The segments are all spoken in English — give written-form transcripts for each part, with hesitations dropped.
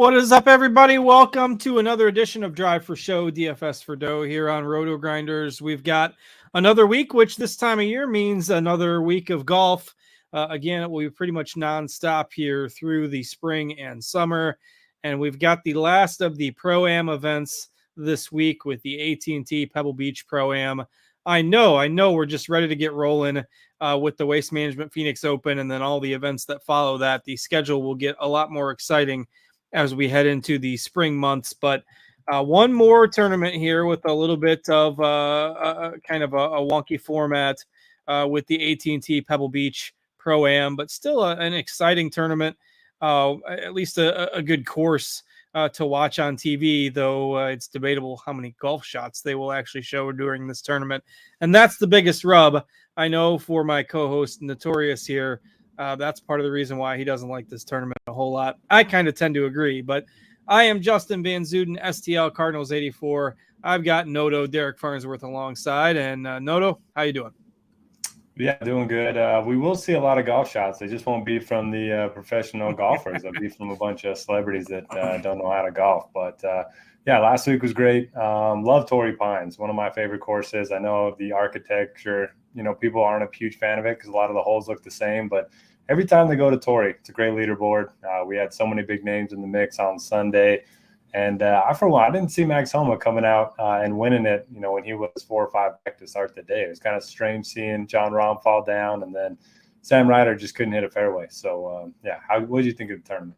What is up, everybody? Welcome to another edition of Drive for Show, DFS for Dough here on RotoGrinders. We've got another week, which this time of year means another week of golf. Again, it will be pretty much nonstop here through the spring and summer. And we've got the last of the Pro-Am events this week with the AT&T Pebble Beach Pro-Am. I know we're just ready to get rolling with the Waste Management Phoenix Open and then all the events that follow that. The schedule will get a lot more exciting as we head into the spring months. But one more tournament here with a little bit of kind of a wonky format with the AT&T Pebble Beach Pro-Am, but still an exciting tournament, at least a good course to watch on TV, though it's debatable how many golf shots they will actually show during this tournament. And that's the biggest rub, I know, for my co-host Notorious here. That's part of the reason why he doesn't like this tournament a whole lot. I kind of tend to agree, but I am Justin Van Zuiden, STL Cardinals 84. I've got Noto, Derek Farnsworth alongside. And Noto, how you doing? Yeah, doing good. We will see a lot of golf shots. They just won't be from the professional golfers. They'll be from a bunch of celebrities that don't know how to golf. But, yeah, last week was great. Love Torrey Pines, one of my favorite courses. I know the architecture, people aren't a huge fan of it because a lot of the holes look the same. But every time they go to Torrey, it's a great leaderboard. We had so many big names in the mix on Sunday. And for one, I didn't see Max Homa coming out and winning it, when he was 4 or 5 back to start the day. It was kind of strange seeing John Rahm fall down, and then Sam Ryder just couldn't hit a fairway. So, what did you think of the tournament?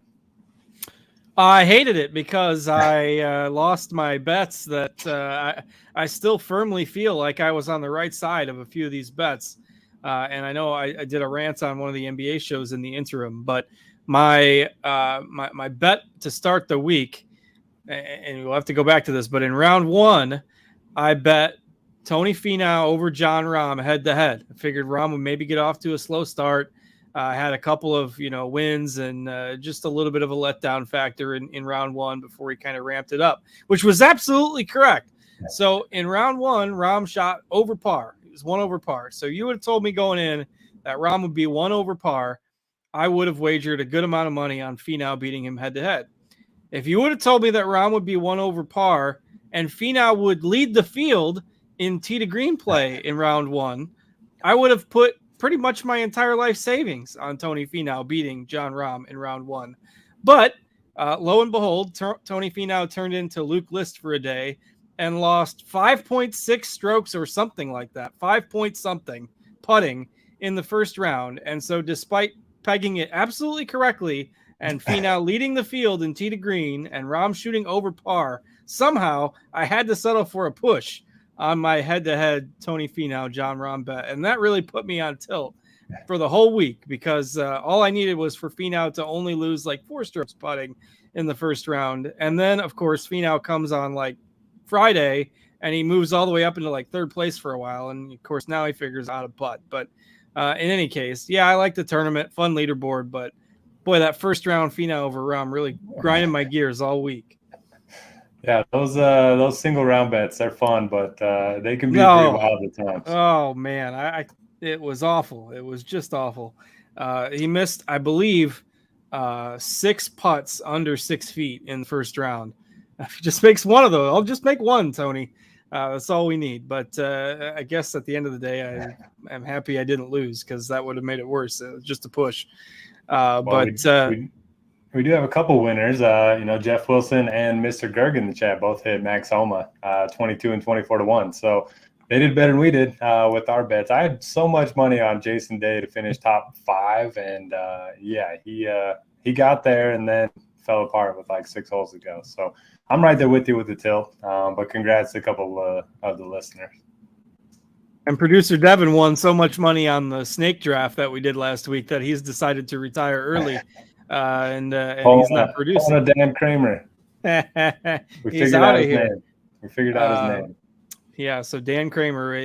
I hated it because I lost my bets that I still firmly feel like I was on the right side of a few of these bets. And I know I did a rant on one of the NBA shows in the interim, but my bet to start the week, and we'll have to go back to this, but in round one, I bet Tony Finau over John Rahm head-to-head. I figured Rahm would maybe get off to a slow start. Had a couple of, wins and just a little bit of a letdown factor in round one before he kind of ramped it up, which was absolutely correct. So in round one, Rahm shot over par. It was 1 over par. So you would have told me going in that Rahm would be 1 over par. I would have wagered a good amount of money on Finau beating him head-to-head. If you would have told me that Rahm would be 1 over par and Finau would lead the field in tee to green play in round one, I would have put pretty much my entire life savings on Tony Finau beating John Rahm in round one. But lo and behold, Tony Finau turned into Luke List for a day and lost 5.6 strokes or something like that, 5 point something putting in the first round. And so despite pegging it absolutely correctly and Finau leading the field in tee to green and Rahm shooting over par, somehow I had to settle for a push on my head-to-head Tony Finau, John Rahm bet. And that really put me on tilt for the whole week because all I needed was for Finau to only lose like 4 strokes putting in the first round. And then, of course, Finau comes on like Friday and he moves all the way up into like 3rd place for a while. And, of course, now he figures out a putt. But in any case, yeah, I like the tournament, fun leaderboard. But, boy, that first round Finau over Rahm really grinding my gears all week. Yeah, those single round bets, they're fun, but they can be pretty wild at times. Oh man, it was awful. It was just awful. He missed, I believe, 6 putts under 6 feet in the first round. If he just makes one of those, I'll just make one, Tony. That's all we need. But I guess at the end of the day, I'm happy I didn't lose because that would have made it worse. It was just a push. We do have a couple winners. Jeff Wilson and Mr. Gerg in the chat both hit Max Homa 22 and 24 to 1. So they did better than we did with our bets. I had so much money on Jason Day to finish top 5, and he got there and then fell apart with like 6 holes to go. So I'm right there with you with the tilt. But congrats to a couple of the listeners. And producer Devin won so much money on the snake draft that we did last week that he's decided to retire early. And he's not producing. On a Dan Kramer. He's out of here. We figured out his name. Yeah, so Dan Kramer,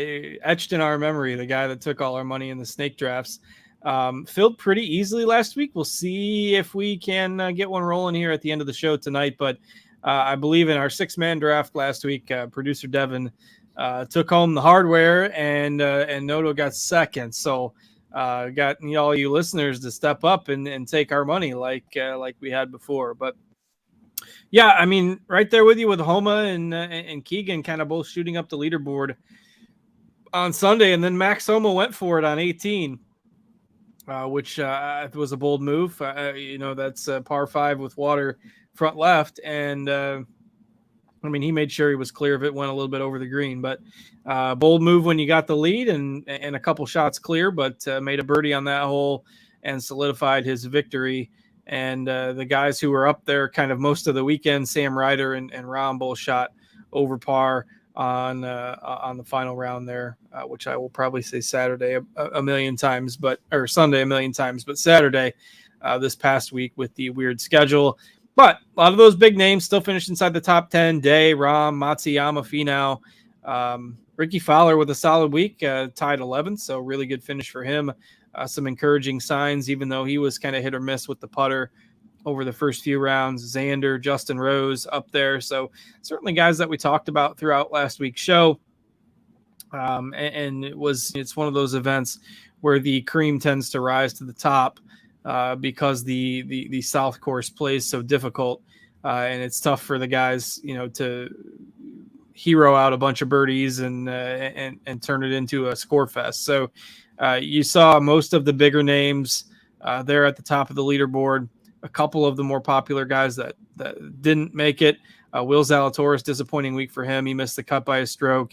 etched in our memory, the guy that took all our money in the snake drafts, filled pretty easily last week. We'll see if we can get one rolling here at the end of the show tonight. But I believe in our 6-man draft last week, producer Devin took home the hardware, and Noto got second. So got all you listeners to step up and take our money like we had before. But Yeah, I mean, right there with you with Homa and Keegan kind of both shooting up the leaderboard on Sunday, and then Max Homa went for it on 18, which was a bold move. That's par 5 with water front left, and I mean, he made sure he was clear of it, went a little bit over the green, but bold move when you got the lead and a couple shots clear, but made a birdie on that hole and solidified his victory. And the guys who were up there kind of most of the weekend, Sam Ryder and Ron, both shot over par on the final round there, which I will probably say Saturday a million times, or Sunday a million times, but Saturday this past week with the weird schedule. But a lot of those big names still finished inside the top 10. Day, Rahm, Matsuyama, Finau. Ricky Fowler with a solid week, tied 11th, so really good finish for him. Some encouraging signs, even though he was kind of hit or miss with the putter over the first few rounds. Xander, Justin Rose up there. So certainly guys that we talked about throughout last week's show. And it's one of those events where the cream tends to rise to the top. Because the South course plays so difficult, and it's tough for the guys, to hero out a bunch of birdies and turn it into a score fest. So you saw most of the bigger names there at the top of the leaderboard. A couple of the more popular guys that didn't make it. Will Zalatoris, disappointing week for him. He missed the cut by a stroke.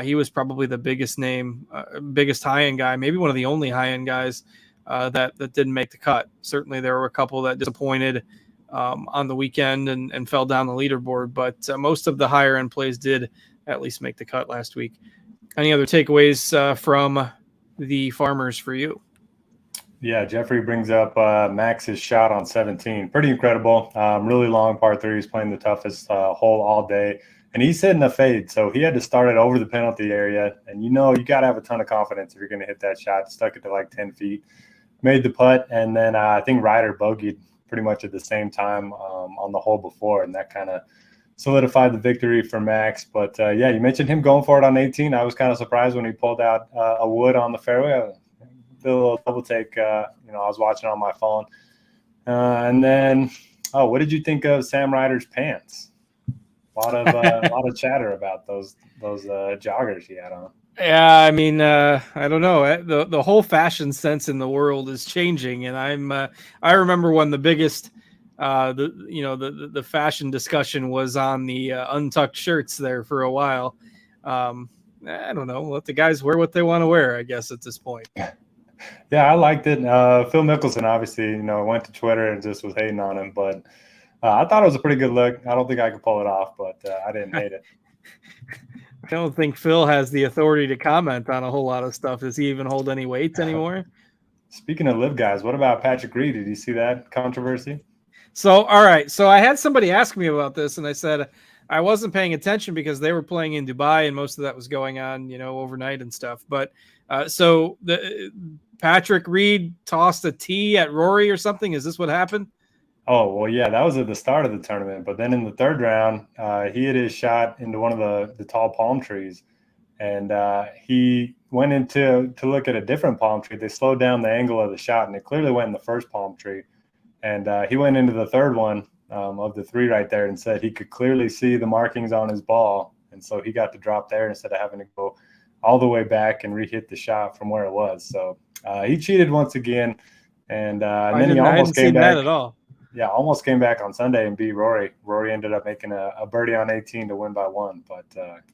He was probably the biggest name, biggest high-end guy, maybe one of the only high-end guys that didn't make the cut. Certainly there were a couple that disappointed on the weekend and fell down the leaderboard, but most of the higher end plays did at least make the cut last week. Any other takeaways from the Farmers for you? Yeah, Jeffrey brings up Max's shot on 17. Pretty incredible. Really long par 3. He's playing the toughest hole all day. And he's hitting a fade, so he had to start it over the penalty area. And you got to have a ton of confidence if you're going to hit that shot. Stuck it to like 10 feet. Made the putt, and then I think Ryder bogeyed pretty much at the same time on the hole before, and that kind of solidified the victory for Max. But, yeah, you mentioned him going for it on 18. I was kind of surprised when he pulled out a wood on the fairway. Did a little double take. I was watching on my phone. And then, what did you think of Sam Ryder's pants? A lot of chatter about those joggers he had on. Yeah, I mean, I don't know. The whole fashion sense in the world is changing, and I remember when the biggest, the fashion discussion was on the untucked shirts there for a while. I don't know. Let the guys wear what they want to wear, I guess, at this point. Yeah, I liked it. Phil Mickelson obviously, went to Twitter and just was hating on him, but I thought it was a pretty good look. I don't think I could pull it off, but I didn't hate it. I don't think Phil has the authority to comment on a whole lot of stuff. Does he even hold any weight anymore? Speaking of live guys, what about Patrick Reed? Did you see that controversy? So, all right. So I had somebody ask me about this, and I said I wasn't paying attention because they were playing in Dubai, and most of that was going on, overnight and stuff. But so the Patrick Reed tossed a tee at Rory or something. Is this what happened? Oh, well, yeah, that was at the start of the tournament. But then in the third round, he hit his shot into one of the tall palm trees. And he went in to look at a different palm tree. They slowed down the angle of the shot, and it clearly went in the first palm tree. And he went into the third one of the 3 right there and said he could clearly see the markings on his ball. And so he got to drop there instead of having to go all the way back and re-hit the shot from where it was. So he cheated once again. And then he almost came back. That at all. Yeah, almost came back on Sunday and beat Rory. Rory ended up making a birdie on 18 to win by 1. But,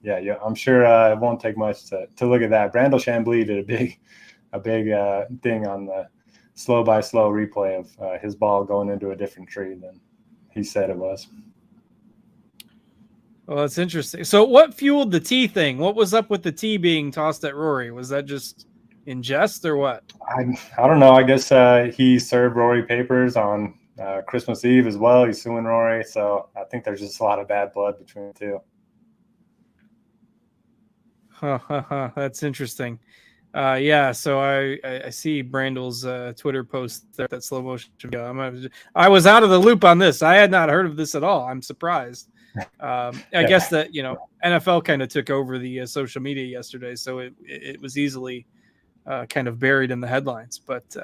yeah, I'm sure it won't take much to look at that. Brandel Chambly did a big thing on the slow-by-slow replay of his ball going into a different tree than he said it was. Well, that's interesting. So what fueled the tee thing? What was up with the tee being tossed at Rory? Was that just in jest or what? I don't know. I guess he served Rory papers on Christmas Eve as well. He's suing Rory, so I think there's just a lot of bad blood between the two. That's interesting. Yeah, so I see Brandel's Twitter post there, that slow motion video. I was out of the loop on this. I had not heard of this at all. I'm surprised. I guess that NFL kind of took over the social media yesterday, so it was easily kind of buried in the headlines. But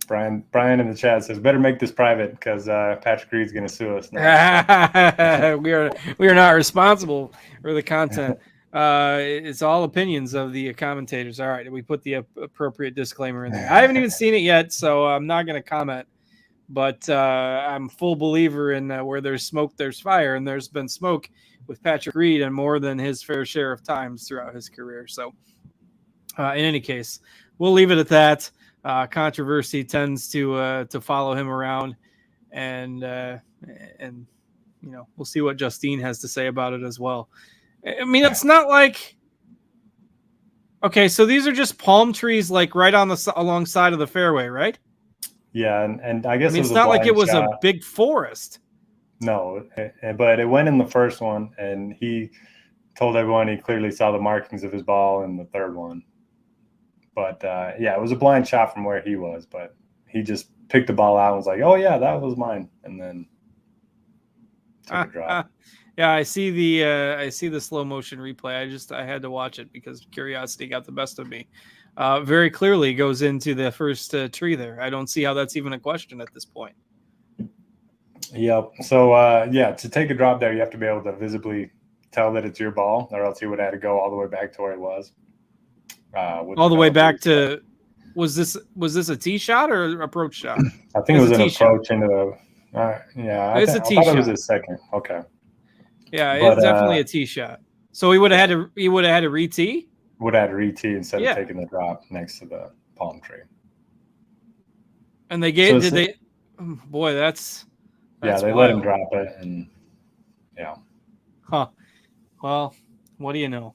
Brian in the chat says, better make this private because Patrick Reed's going to sue us now. we are not responsible for the content. It's all opinions of the commentators. All right, we put the appropriate disclaimer in there. I haven't even seen it yet, so I'm not going to comment. But I'm full believer in where there's smoke, there's fire, and there's been smoke with Patrick Reed and more than his fair share of times throughout his career. So, in any case, we'll leave it at that. Controversy tends to follow him around, and we'll see what Justine has to say about it as well. I mean, it's not like, okay, so these are just palm trees, like right on the alongside of the fairway, right? Yeah, and I guess it's not like it was a big forest. No, but it went in the first one, and he told everyone he clearly saw the markings of his ball in the third one. But it was a blind shot from where he was, but he just picked the ball out and was like, "Oh yeah, that was mine," and then took a drop. Yeah, I see the slow motion replay. I had to watch it because curiosity got the best of me. Very clearly goes into the first tree there. I don't see how that's even a question at this point. Yep. So to take a drop there, you have to be able to visibly tell that it's your ball, or else he would have had to go all the way back to where he was. All the way back to, was this a tee shot or approach shot? I think it was an approach into the. I thought it was his second. Okay. Yeah, it's definitely a tee shot. So he would have had to re-tee. Would have had to re-tee instead of taking the drop next to the palm tree. And they gave boy, that's they wild. let him drop it, and Well, what do you know?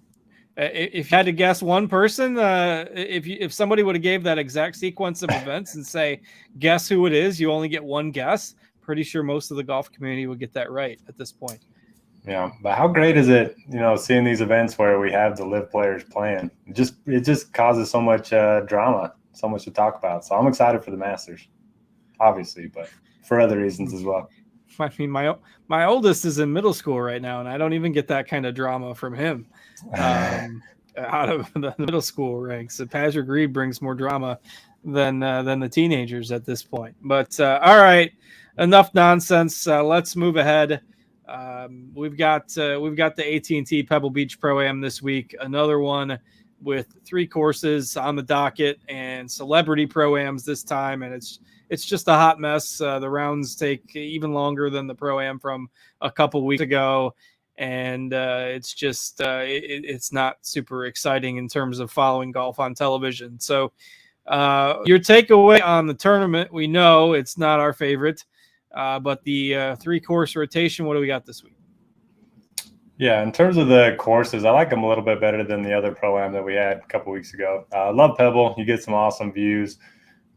If you had to guess one person, if somebody would have gave that exact sequence of events and say, guess who it is, you only get one guess. Pretty sure most of the golf community would get that right at this point. Yeah, but how great is it, seeing these events where we have the live players playing? It just causes so much drama, so much to talk about. So I'm excited for the Masters, obviously, but for other reasons as well. I mean, my oldest is in middle school right now, and I don't even get that kind of drama from him out of the middle school ranks. Patrick Reed brings more drama than the teenagers at this point. But all right, enough nonsense. Let's move ahead. We've got the AT&T Pebble Beach Pro-Am this week. Another one with 3 courses on the docket and celebrity Pro-Ams this time, and it's just a hot mess. The rounds take even longer than the Pro-Am from a couple weeks ago, and it's just it's not super exciting in terms of following golf on television. So your takeaway on the tournament, we know it's not our favorite, but the 3-course rotation, what do we got this week? Yeah, in terms of the courses, I like them a little bit better than the other Pro-Am that we had a couple weeks ago. Love Pebble. You get some awesome views.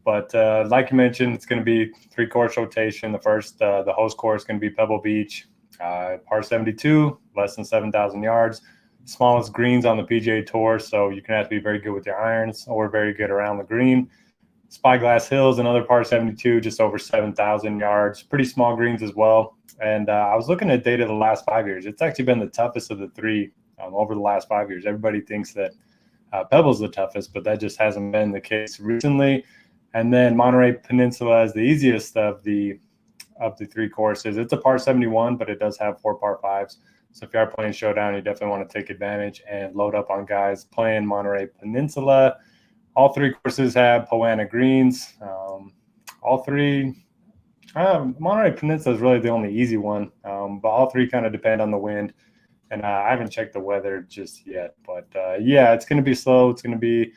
But like you mentioned, it's going to be 3-course rotation. The host course is going to be Pebble Beach, par 72, less than 7,000 yards. Smallest greens on the PGA Tour, so you're going to have to be very good with your irons or very good around the green. Spyglass Hills, another par 72, just over 7,000 yards. Pretty small greens as well. And I was looking at data the last 5 years. It's actually been the toughest of the 3 over the last 5 years. Everybody thinks that Pebble's the toughest, but that just hasn't been the case recently. And then Monterey Peninsula is the easiest of the 3 courses. It's a par 71, but it does have 4 par 5s. So if you are playing Showdown, you definitely want to take advantage and load up on guys playing Monterey Peninsula. All 3 courses have Poana greens. All 3, Monterey Peninsula is really the only easy one, but all 3 kind of depend on the wind. And I haven't checked the weather just yet. But, it's going to be slow. It's going to be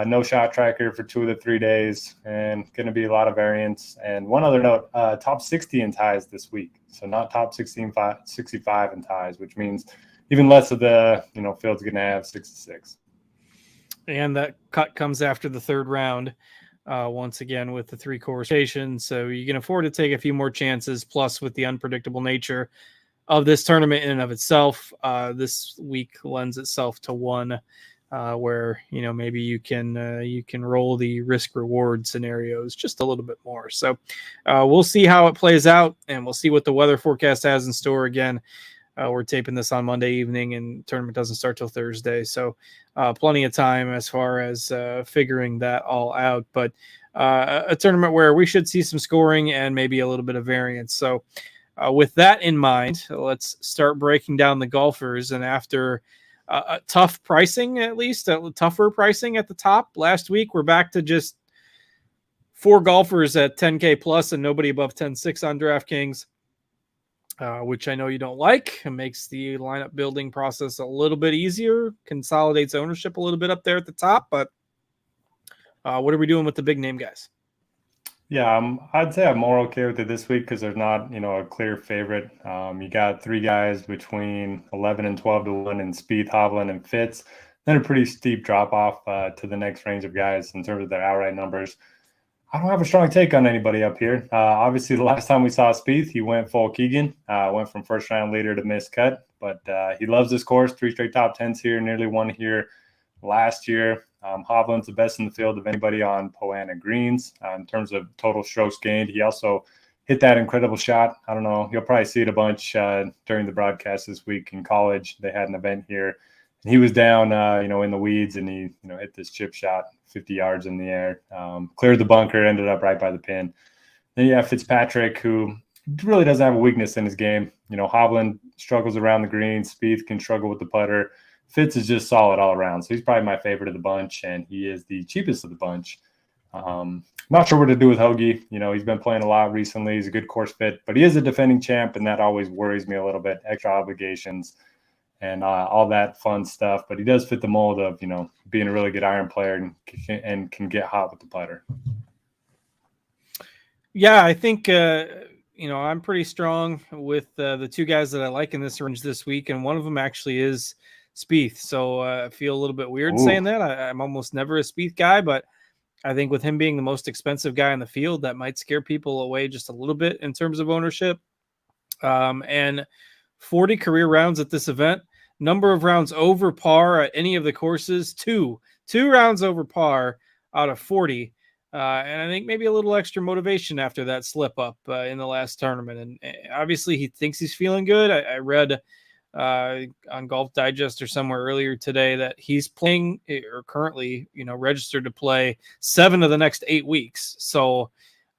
no shot tracker for 2 of the 3 days, and going to be a lot of variance. And one other note, top 60 in ties this week. So not top 65 in ties, which means even less of the field's going to have 66. And that cut comes after the 3rd round, once again with the 3-course rotation. So you can afford to take a few more chances. Plus, with the unpredictable nature of this tournament in and of itself, this week lends itself to one where maybe you can roll the risk reward scenarios just a little bit more. So we'll see how it plays out, and we'll see what the weather forecast has in store. Again, we're taping this on Monday evening, and tournament doesn't start till Thursday, so plenty of time as far as figuring that all out. But a tournament where we should see some scoring and maybe a little bit of variance. So with that in mind, let's start breaking down the golfers. And after tough pricing, at least tougher pricing at the top last week, we're back to just 4 golfers at 10K plus and nobody above 10.6 on DraftKings, which I know you don't like. It makes the lineup building process a little bit easier, consolidates ownership a little bit up there at the top. But what are we doing with the big name guys? Yeah, I'd say I'm more okay with it this week because there's not, a clear favorite. You got 3 guys between 11 and 12 to 1 in Spieth, Hovland, and Fitz. Then a pretty steep drop off to the next range of guys in terms of their outright numbers. I don't have a strong take on anybody up here. Obviously, the last time we saw Spieth, he went full Keegan, went from first round leader to missed cut. But he loves this course. 3 straight top 10s here, nearly won here last year. Hovland's the best in the field of anybody on Pga greens in terms of total strokes gained. He also hit that incredible shot. I don't know. You'll probably see it a bunch during the broadcast this week in college. They had an event here. And he was down, in the weeds, and he, hit this chip shot 50 yards in the air, cleared the bunker, ended up right by the pin. Then you have Fitzpatrick, who really doesn't have a weakness in his game. Hovland struggles around the green. Spieth can struggle with the putter. Fitz is just solid all around. So he's probably my favorite of the bunch, and he is the cheapest of the bunch. Not sure what to do with Hoagie. He's been playing a lot recently. He's a good course fit, but he is a defending champ, and that always worries me a little bit. Extra obligations and all that fun stuff. But he does fit the mold of, being a really good iron player and can get hot with the putter. Yeah, I think, I'm pretty strong with the 2 guys that I like in this range this week, and one of them actually is Spieth. So I feel a little bit weird saying that. I'm almost never a Spieth guy, but I think with him being the most expensive guy in the field, that might scare people away just a little bit in terms of ownership. And 40 career rounds at this event, number of rounds over par at any of the courses, two rounds over par out of 40. And I think maybe a little extra motivation after that slip up in the last tournament. And obviously he thinks he's feeling good. I read on Golf Digest or somewhere earlier today that he's playing or currently, registered to play 7 of the next 8 weeks. So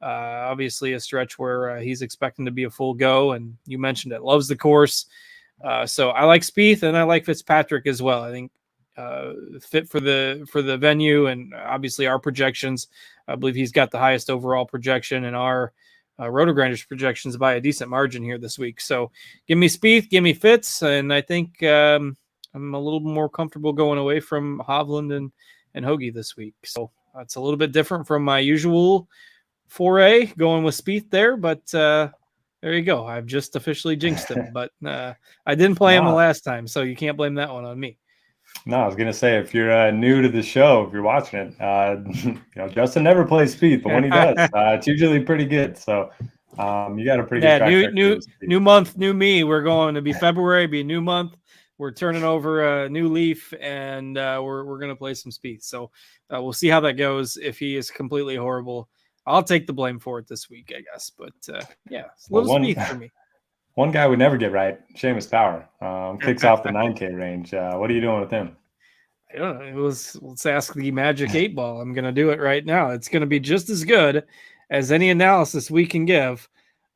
obviously a stretch where he's expecting to be a full go. And you mentioned it, loves the course. So I like Spieth and I like Fitzpatrick as well. I think fit for the venue and obviously our projections. I believe he's got the highest overall projection in our RotoGrinders projections by a decent margin here this week. So give me Spieth, give me Fitz, and I think I'm a little more comfortable going away from Hovland and Hoagie this week. So it's a little bit different from my usual foray going with Spieth there, but there you go. I've just officially jinxed him, but I didn't play him the last time, so you can't blame that one on me. No, I was going to say, if you're new to the show, if you're watching it, Justin never plays Spieth, but when he does, it's usually pretty good. So you got a pretty good track record. New month, new me. We're going to be February, be a new month. We're turning over a new leaf, and we're going to play some Spieth. So we'll see how that goes. If he is completely horrible, I'll take the blame for it this week, I guess. But it's a little Spieth for me. One guy would never get right, Seamus Power, kicks off the 9K range. What are you doing with him? I don't know. Let's ask the Magic 8 Ball. I'm going to do it right now. It's going to be just as good as any analysis we can give.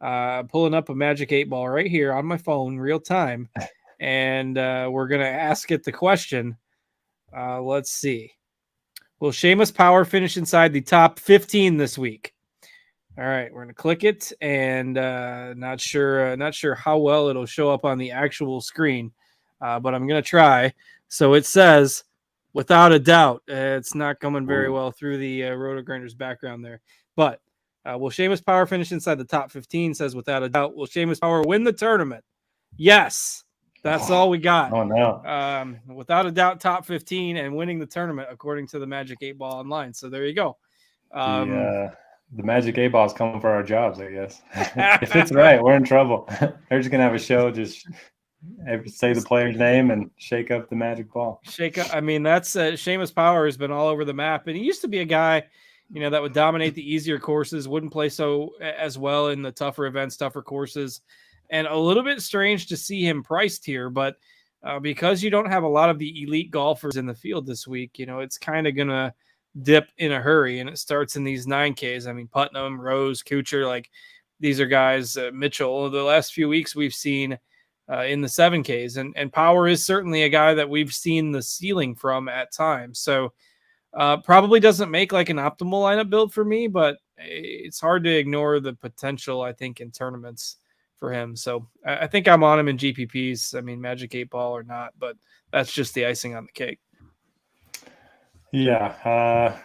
Pulling up a Magic 8 Ball right here on my phone, real time. And we're going to ask it the question. Let's see. Will Seamus Power finish inside the top 15 this week? All right, we're going to click it, and not sure how well it'll show up on the actual screen, but I'm going to try. So it says, without a doubt, it's not coming very well through the RotoGrinders background there. But will Seamus Power finish inside the top 15? Says, without a doubt. Will Seamus Power win the tournament? Yes. That's all we got. Oh, no. Without a doubt, top 15 and winning the tournament, according to the Magic 8 Ball online. So there you go. The Magic 8 Ball is coming for our jobs, I guess. If it's right, we're in trouble. They're just going to have a show, just say the player's name and shake up the magic ball. Shake up. I mean, that's Seamus Power has been all over the map. And he used to be a guy, that would dominate the easier courses, wouldn't play so as well in the tougher events, tougher courses. And a little bit strange to see him priced here. But because you don't have a lot of the elite golfers in the field this week, it's kind of going to dip in a hurry, and it starts in these 9Ks. I mean, Putnam, Rose, Kuchar, like these are guys, Mitchell, the last few weeks we've seen in the 7Ks, and Power is certainly a guy that we've seen the ceiling from at times. So probably doesn't make like an optimal lineup build for me, but it's hard to ignore the potential, I think, in tournaments for him. So I think I'm on him in GPPs. I mean, Magic 8 Ball or not, but that's just the icing on the cake. Yeah.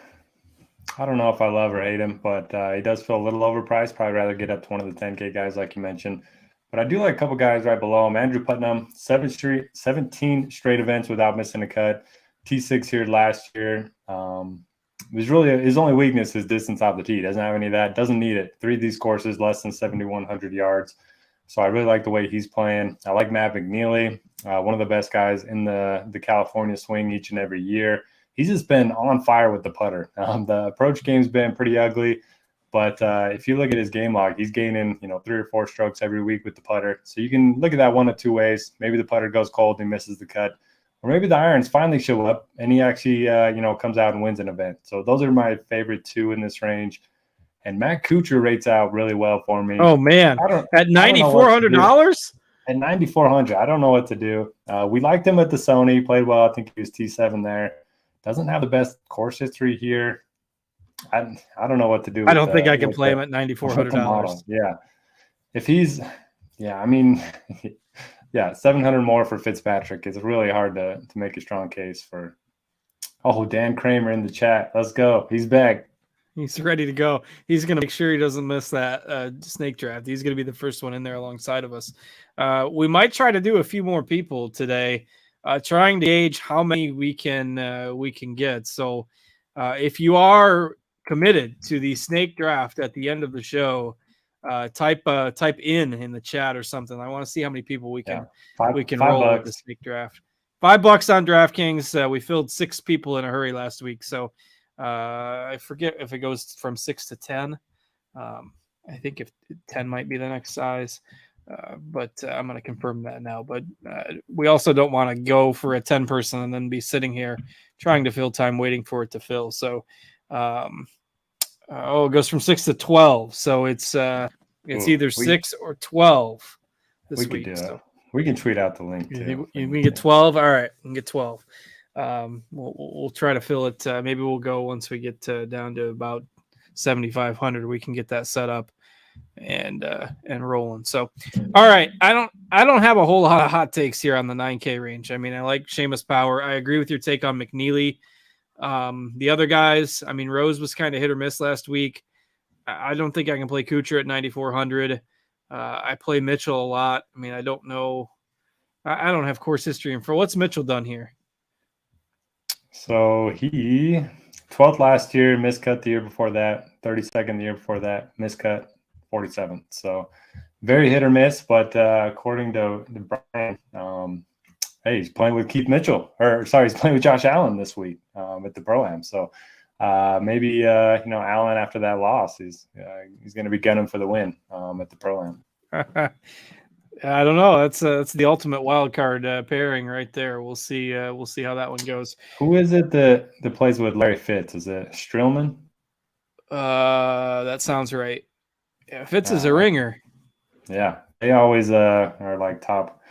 I don't know if I love or hate him, but he does feel a little overpriced. Probably rather get up to one of the 10K guys like you mentioned. But I do like a couple guys right below him. Andrew Putnam, 17 straight events without missing a cut. T6 here last year. Was really his only weakness is distance off the tee. Doesn't have any of that. Doesn't need it. 3 of these courses less than 7,100 yards. So I really like the way he's playing. I like Matt McNeely, one of the best guys in the California swing each and every year. He's just been on fire with the putter. The approach game's been pretty ugly, but if you look at his game log, he's gaining 3 or 4 strokes every week with the putter. So you can look at that one of two ways. Maybe the putter goes cold and he misses the cut, or maybe the irons finally show up and he actually comes out and wins an event. So those are my favorite 2 in this range. And Matt Kuchar rates out really well for me. Oh man, at $9,400. At 9,400, I don't know what to do. We liked him at the Sony. He played well. I think he was T7 there. Doesn't have the best course history here. I don't know what to do. I don't think I can play him at $9,400. Yeah. If he's, I mean, 700 more for Fitzpatrick. It's really hard to make a strong case for. Oh, Dan Kramer in the chat. Let's go. He's back. He's ready to go. He's going to make sure he doesn't miss that snake draft. He's going to be the first one in there alongside of us. We might try to do a few more people today, trying to gauge how many we can get. So if you are committed to the snake draft at the end of the show, type in the chat or something. I want to see how many people we can roll with the snake draft. $5 on DraftKings. We filled 6 people in a hurry last week, so I forget if it goes from 6 to 10. I think if 10 might be the next size, but I'm going to confirm that now. But we also don't want to go for a 10 person and then be sitting here trying to fill time waiting for it to fill. So, it goes from 6 to 12. So it's either 6 or 12 this week. We can tweet out the link too. We get 12. All right, we can get 12. We'll try to fill it. Maybe we'll go once we get down to about 7,500. We can get that set up and rolling. So, all right. I don't have a whole lot of hot takes here on the 9K range. I mean, I like Seamus Power. I agree with your take on McNeely. The other guys, I mean, Rose was kind of hit or miss last week. I don't think I can play Kuchar at 9,400. I play Mitchell a lot. I mean, I don't know. I don't have course history. And for what's Mitchell done here? So he 12th last year, miscut the year before that, 32nd the year before that, miscut 47th. So very hit or miss, but according to Brian, hey, he's playing with Keith Mitchell, he's playing with Josh Allen this week at the Pro-Am. So maybe Allen after that loss, he's going to be gunning for the win at the Pro-Am. I don't know. That's the ultimate wild card pairing right there. We'll see. We'll see how that one goes. Who is it that plays with Larry Fitz? Is it Strillman? That sounds right. Yeah, Fitz is a ringer. Yeah, they always are like top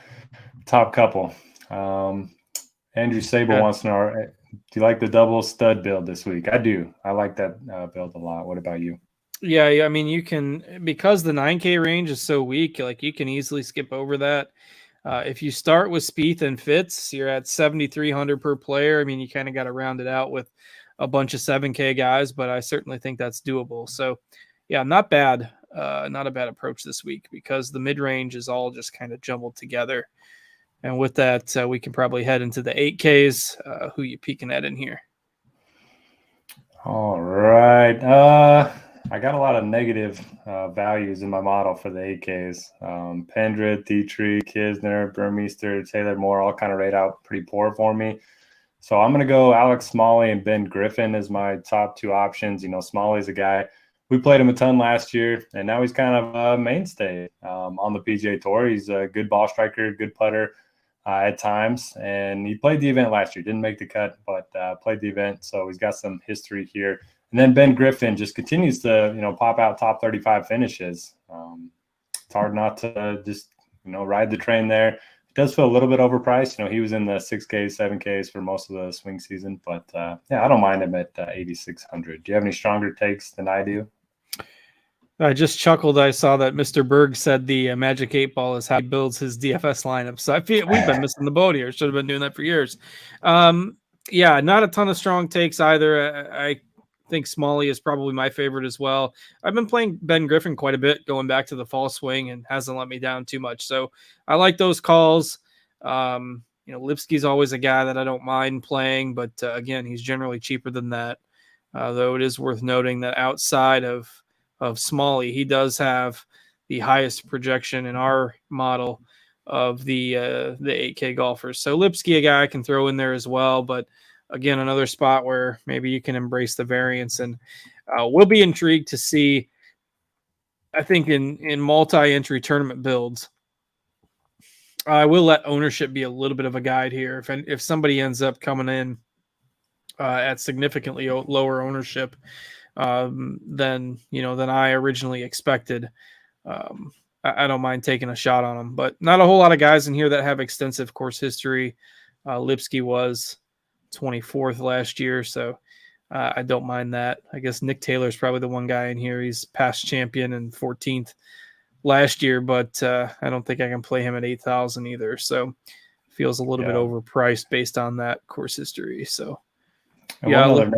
couple. Andrew Sable wants to know, do you like the double stud build this week? I do. I like that build a lot. What about you? Yeah, I mean, you can, because the 9K range is so weak, like you can easily skip over that. If you start with Spieth and Fitz, you're at 7,300 per player. I mean, you kind of got to round it out with a bunch of 7K guys, but I certainly think that's doable. So, yeah, not bad. Not a bad approach this week because the mid-range is all just kind of jumbled together. And with that, we can probably head into the 8Ks. Who you peeking at in here? All right. I got a lot of negative values in my model for the 8Ks. Pendrith, Dietrich, Kisner, Burmeister, Taylor Moore all kind of rate out pretty poor for me. So I'm going to go Alex Smalley and Ben Griffin as my top 2 options. Smalley's a guy. We played him a ton last year, and now he's kind of a mainstay on the PGA Tour. He's a good ball striker, good putter. at times, and he played the event last year. Didn't make the cut, but played the event, so he's got some history here. And then Ben Griffin just continues to, pop out top 35 finishes. It's hard not to just, ride the train there. It does feel a little bit overpriced. He was in the 6Ks, 7Ks for most of the swing season, but I don't mind him at 8,600. Do you have any stronger takes than I do? I just chuckled. I saw that Mr. Berg said the Magic 8 Ball is how he builds his DFS lineup. So I feel we've been missing the boat here. Should have been doing that for years. Not a ton of strong takes either. I think Smalley is probably my favorite as well. I've been playing Ben Griffin quite a bit going back to the fall swing and hasn't let me down too much. So I like those calls. Lipsky's always a guy that I don't mind playing, but again, he's generally cheaper than that. Though it is worth noting that outside of Smalley, he does have the highest projection in our model of the 8K golfers. So Lipsky, a guy I can throw in there as well, but again, another spot where maybe you can embrace the variance, and we'll be intrigued to see. I think in multi-entry tournament builds, I will let ownership be a little bit of a guide here. If somebody ends up coming in at significantly lower ownership than I originally expected, I don't mind taking a shot on them. But not a whole lot of guys in here that have extensive course history. Lipsky was 24th last year, so I don't mind that. I guess Nick Taylor's probably the one guy in here. He's past champion and 14th last year, but I don't think I can play him at 8,000 either. So feels a little bit overpriced based on that course history. So one other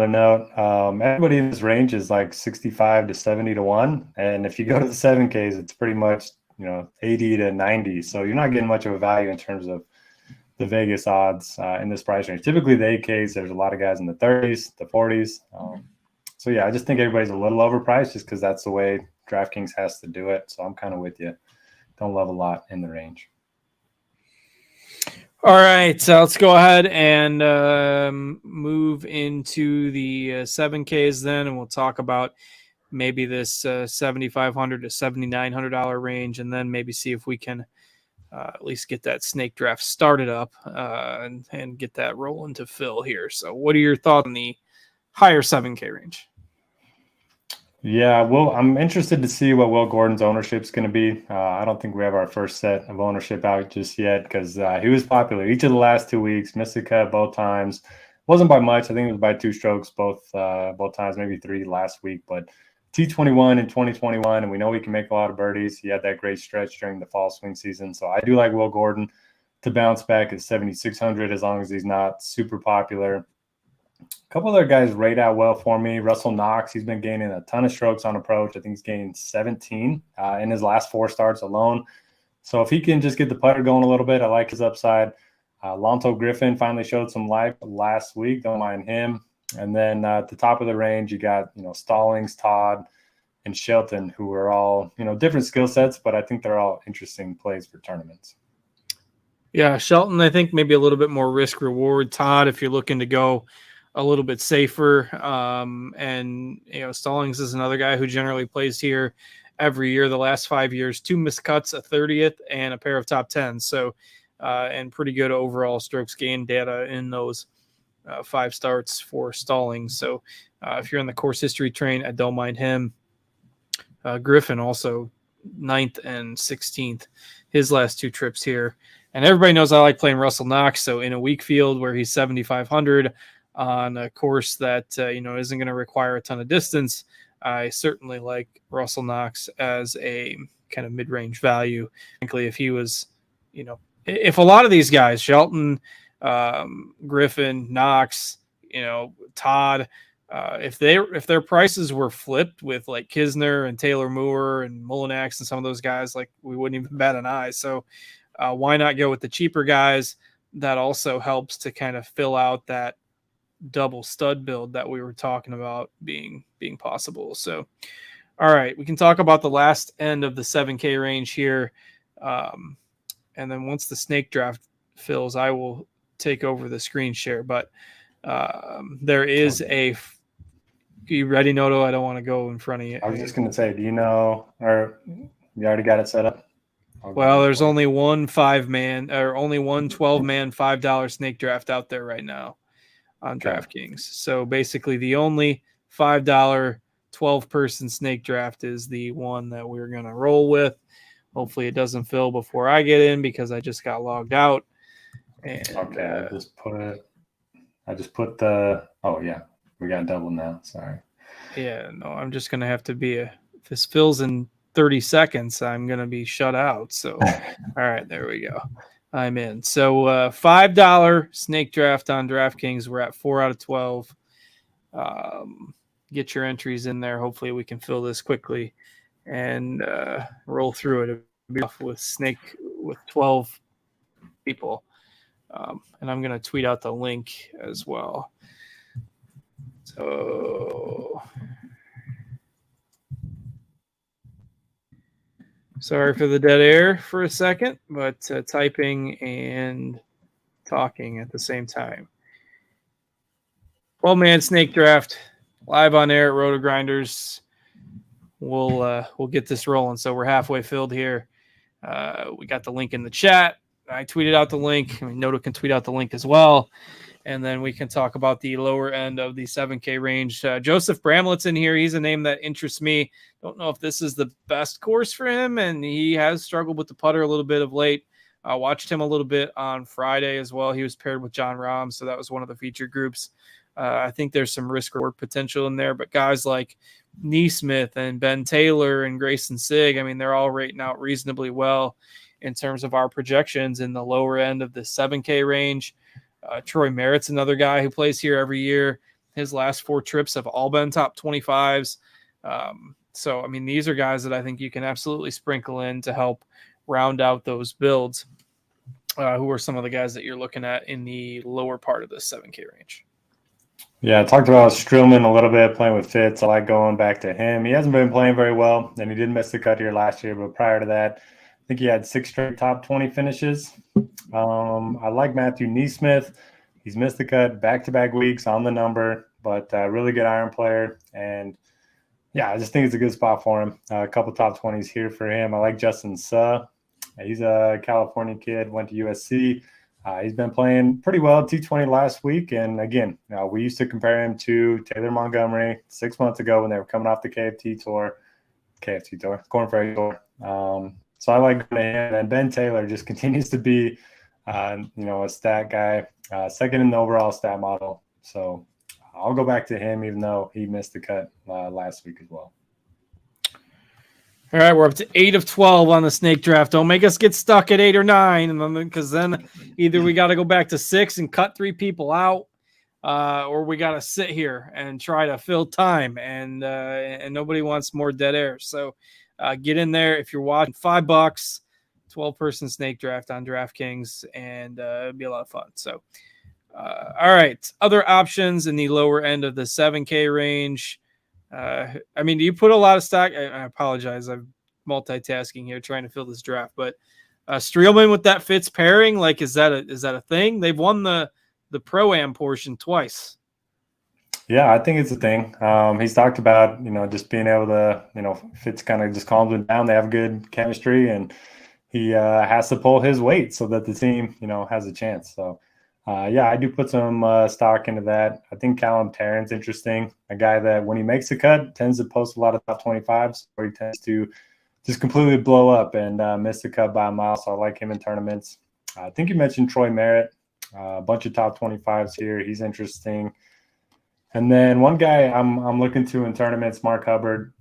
note. Everybody in this range is like 65 to 70 to 1, and if you go to the 7Ks, it's pretty much 80 to 90. So you're not getting much of a value in terms of the Vegas odds in this price range. Typically, the 8Ks, there's a lot of guys in the 30s, the 40s. I just think everybody's a little overpriced just because that's the way DraftKings has to do it. So I'm kind of with you. Don't love a lot in the range. All right, so let's go ahead and move into the 7Ks then, and we'll talk about maybe this $7,500 to $7,900 range, and then maybe see if we can at least get that snake draft started up and get that rolling to Phil here. So what are your thoughts on the higher 7K range? Yeah, well, I'm interested to see what Will Gordon's ownership is going to be. I don't think we have our first set of ownership out just yet because he was popular each of the last 2 weeks, missed the cut both times. Wasn't by much. I think it was by 2 strokes both times, maybe 3 last week, but T21 in 2021, and we know he can make a lot of birdies. He had that great stretch during the fall swing season. So I do like Will Gordon to bounce back at 7,600 as long as he's not super popular. A couple other guys rate out well for me. Russell Knox, he's been gaining a ton of strokes on approach. I think he's gained 17 in his last 4 starts alone. So if he can just get the putter going a little bit, I like his upside. Lonto Griffin finally showed some life last week. Don't mind him. And then at the top of the range, you got, Stallings, Todd, and Shelton, who are all, different skill sets, but I think they're all interesting plays for tournaments. Yeah, Shelton, I think maybe a little bit more risk reward. Todd, if you're looking to go a little bit safer. And Stallings is another guy who generally plays here every year. The last 5 years, 2 missed cuts, a 30th, and a pair of top 10s. So, and pretty good overall strokes gain data in those 5 starts for Stallings. So if you're in the course history train, I don't mind him. Griffin also 9th and 16th, his last 2 trips here. And everybody knows I like playing Russell Knox. So in a weak field where he's 7,500 on a course that, isn't going to require a ton of distance, I certainly like Russell Knox as a kind of mid-range value. Frankly, if he was, if a lot of these guys, Shelton, Griffin, Knox, Todd, if their prices were flipped with like Kisner and Taylor Moore and Mullinax and some of those guys, like we wouldn't even bat an eye. So why not go with the cheaper guys? That also helps to kind of fill out that double stud build that we were talking about being possible. So, all right, we can talk about the last end of the 7K range here. And then once the snake draft fills, I will take over the screen share, but there is you ready, Noto? I don't want to go in front of you. I was just going to say, do you know, or you already got it set up? Well, there's only one 5-man or only one 12-man $5 snake draft out there right now on DraftKings. So basically the only $5 12-person snake draft is the one that we're going to roll with. Hopefully it doesn't fill before I get in because I just got logged out. And, okay, I just put the, oh yeah, we got double now. Sorry. Yeah, no, I'm just going to have to if this fills in 30 seconds, I'm going to be shut out. So, all right, there we go. I'm in. So, $5 snake draft on DraftKings. We're at 4 out of 12. Get your entries in there. Hopefully we can fill this quickly and roll through it. It'll be off with 12 people. And I'm going to tweet out the link as well. So sorry for the dead air for a second, but typing and talking at the same time. 12-man snake draft live on air at RotoGrinders. We'll get this rolling. So we're halfway filled here. We got the link in the chat. I tweeted out the link. Noto can tweet out the link as well. And then we can talk about the lower end of the 7K range. Joseph Bramlett's in here. He's a name that interests me. Don't know if this is the best course for him, and he has struggled with the putter a little bit of late. I watched him a little bit on Friday as well. He was paired with John Rahm, so that was one of the featured groups. I think there's some risk-reward potential in there, but guys like Neesmith and Ben Taylor and Grayson Sigg, I mean, they're all rating out reasonably well in terms of our projections in the lower end of the 7K range. Troy Merritt's another guy who plays here every year. His last 4 trips have all been top 25s. So, I mean, these are guys that I think you can absolutely sprinkle in to help round out those builds. Who are some of the guys that you're looking at in the lower part of the 7K range? Yeah, I talked about Streelman a little bit, playing with Fitz. I like going back to him. He hasn't been playing very well, and he did miss the cut here last year, but prior to that, I think he had 6 straight top 20 finishes. I like Matthew Neesmith. He's missed the cut back-to-back weeks on the number, but really good iron player. And, yeah, I just think it's a good spot for him. A couple top 20s here for him. I like Justin Suh. He's a California kid, went to USC. He's been playing pretty well, T20 last week. And, again, we used to compare him to Taylor Montgomery 6 months ago when they were coming off the Corn Ferry Tour. So I like him. And Ben Taylor just continues to be, a stat guy, second in the overall stat model. So I'll go back to him, even though he missed the cut last week as well. All right, we're up to 8 of 12 on the snake draft. Don't make us get stuck at 8 or 9, because then either we got to go back to 6 and cut 3 people out, or we got to sit here and try to fill time, and nobody wants more dead air. So get in there if you're watching. $5, 12-person snake draft on DraftKings, and it'd be a lot of fun. So, all right, other options in the lower end of the 7K range. I mean, do you put a lot of stock? I apologize. I'm multitasking here trying to fill this draft, but Streelman with that Fitz pairing, like, is that a thing? They've won the Pro-Am portion twice. Yeah, I think it's a thing. He's talked about, just being able to, Fitz kind of just calms him down. They have good chemistry, and he has to pull his weight so that the team, has a chance. So, I do put some stock into that. I think Callum Tarrant's interesting. A guy that when he makes a cut tends to post a lot of top 25s, where he tends to just completely blow up and miss the cut by a mile. So I like him in tournaments. I think you mentioned Troy Merritt, a bunch of top 25s here. He's interesting. And then one guy I'm looking to in tournaments, Mark Hubbard,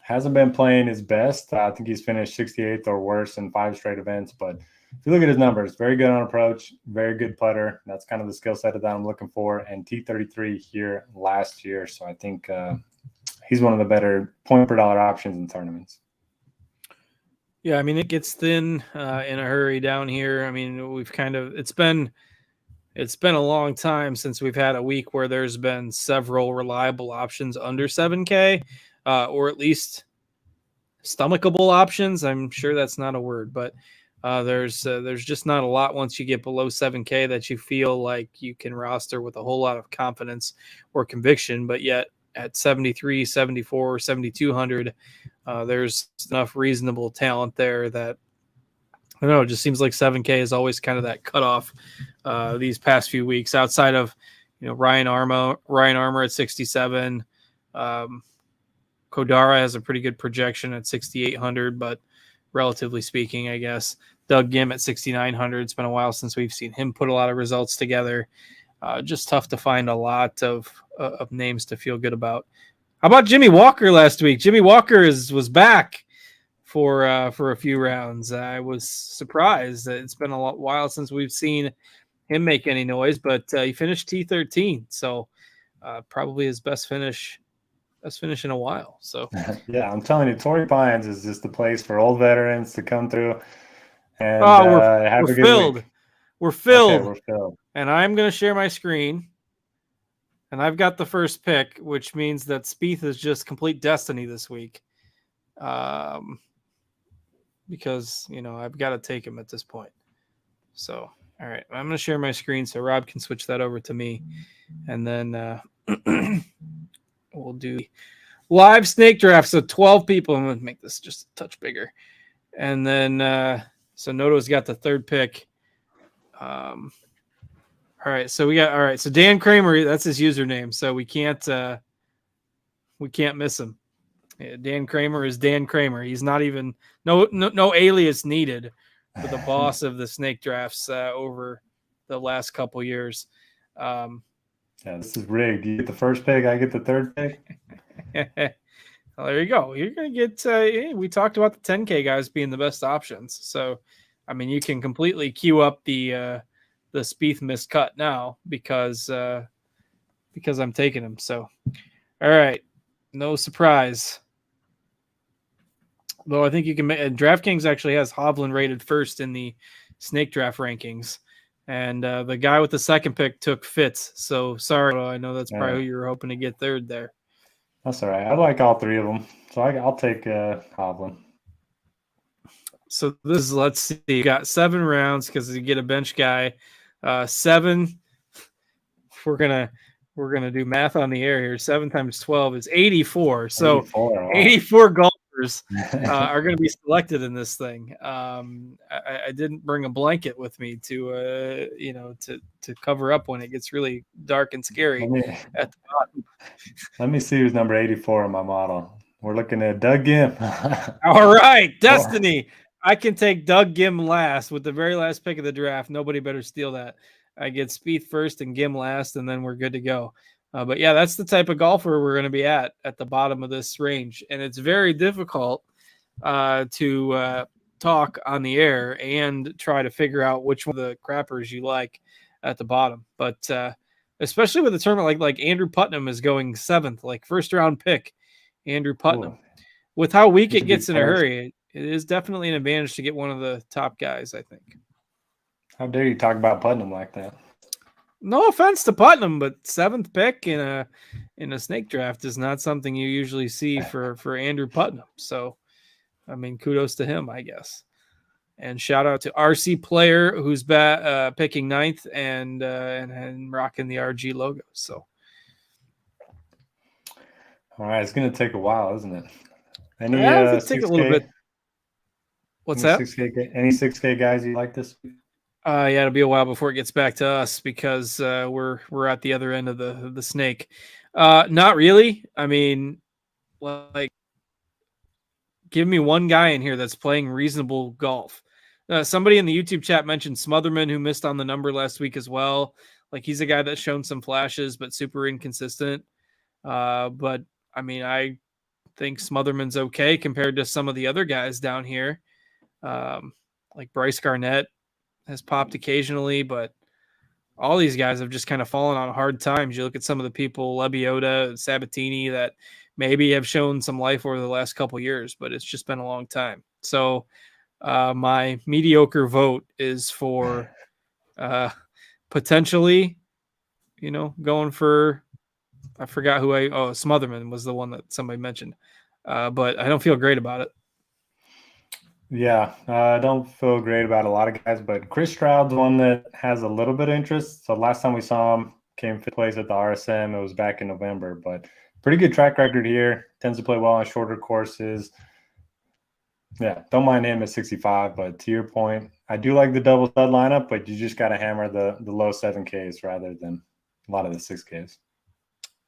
hasn't been playing his best. I think he's finished 68th or worse in 5 straight events, but if you look at his numbers, very good on approach, very good putter. That's kind of the skill set that I'm looking for. And T33 here last year. So I think he's one of the better point per dollar options in tournaments. Yeah, I mean, it gets thin in a hurry down here. I mean, it's been a long time since we've had a week where there's been several reliable options under 7K, or at least stomachable options. I'm sure that's not a word, but there's just not a lot once you get below 7K that you feel like you can roster with a whole lot of confidence or conviction. But yet at 73, 74, 7,200, there's enough reasonable talent there that I don't know. It just seems like 7K is always kind of that cutoff these past few weeks. Outside of Ryan Armour at 67. Kodara has a pretty good projection at 6,800, but relatively speaking, I guess. Doug Gim at 6,900. It's been a while since we've seen him put a lot of results together. Just tough to find a lot of names to feel good about. How about Jimmy Walker last week? Jimmy Walker was back for a few rounds. I was surprised that it's been a while since we've seen him make any noise, but he finished T13, so probably his best finish in a while. So yeah, I'm telling you, Torrey Pines is just the place for old veterans to come through and have a good filled. week. We're filled. Okay, we're filled. And I'm going to share my screen. And I've got the first pick, which means that Spieth is just complete destiny this week. Because, I've got to take him at this point. So, all right, I'm going to share my screen so Rob can switch that over to me. And then we'll do live snake draft. So 12 people. I'm going to make this just a touch bigger. And then, so Noto's got the third pick. All right. So Dan Kramer, that's his username. So we can't miss him. Yeah, Dan Kramer is Dan Kramer. He's not even no alias needed for the boss of the snake drafts over the last couple years. Yeah, this is rigged. You get the first pick, I get the third pick. Well, there you go. You're gonna get. We talked about the 10K guys being the best options. So, I mean, you can completely queue up the Spieth miscut now because I'm taking him. So, all right, no surprise. Though I think you can. DraftKings actually has Hovland rated first in the snake draft rankings, and the guy with the second pick took Fitz. So sorry, I know that's probably who you were hoping to get third there. That's all right. I like all three of them, so I'll take Hovland. So let's see. You got 7 rounds because you get a bench guy. 7. We're gonna do math on the air here. 7 times 12 is 84. So 84 golfers are going to be selected in this thing. I didn't bring a blanket with me to cover up when it gets really dark and scary at the bottom. Let me see who's number 84 in my model. We're looking at Doug Gim. All right, Destiny. I can take Doug Gim last with the very last pick of the draft. Nobody better steal that. I get Spieth first and Gim last, and then we're good to go. But yeah, that's the type of golfer we're going to be at the bottom of this range. And it's very difficult to talk on the air and try to figure out which one of the crappers you like at the bottom. But especially with a tournament like Andrew Putnam is going 7th, like first round pick, Andrew Putnam. Ooh. With how weak it gets in a hurry, it is definitely an advantage to get one of the top guys, I think. How dare you talk about Putnam like that? No offense to Putnam, but 7th pick in a snake draft is not something you usually see for Andrew Putnam. So, I mean, kudos to him, I guess. And shout out to RC Player who's picking 9th and rocking the RG logo. So, all right, it's going to take a while, isn't it? It'll take a little bit. What's that? Any 6K guys you like this week? Yeah, it'll be a while before it gets back to us because we're at the other end of the snake. Not really. I mean, like, give me one guy in here that's playing reasonable golf. Somebody in the YouTube chat mentioned Smotherman, who missed on the number last week as well. Like, he's a guy that's shown some flashes, but super inconsistent. But I mean, I think Smotherman's okay compared to some of the other guys down here. Like Bryce Garnett has popped occasionally, but all these guys have just kind of fallen on hard times. You look at some of the people, Lebioda, Sabatini, that maybe have shown some life over the last couple of years, but it's just been a long time. So my mediocre vote is for potentially, going for, I forgot who Smotherman was the one that somebody mentioned, but I don't feel great about it. Yeah, I don't feel great about a lot of guys, but Chris Stroud's one that has a little bit of interest. So last time we saw him, came 5th place at the RSM. It was back in November, but pretty good track record here. Tends to play well on shorter courses. Yeah, don't mind him at 65, but to your point, I do like the double stud lineup, but you just got to hammer the low 7Ks rather than a lot of the 6Ks.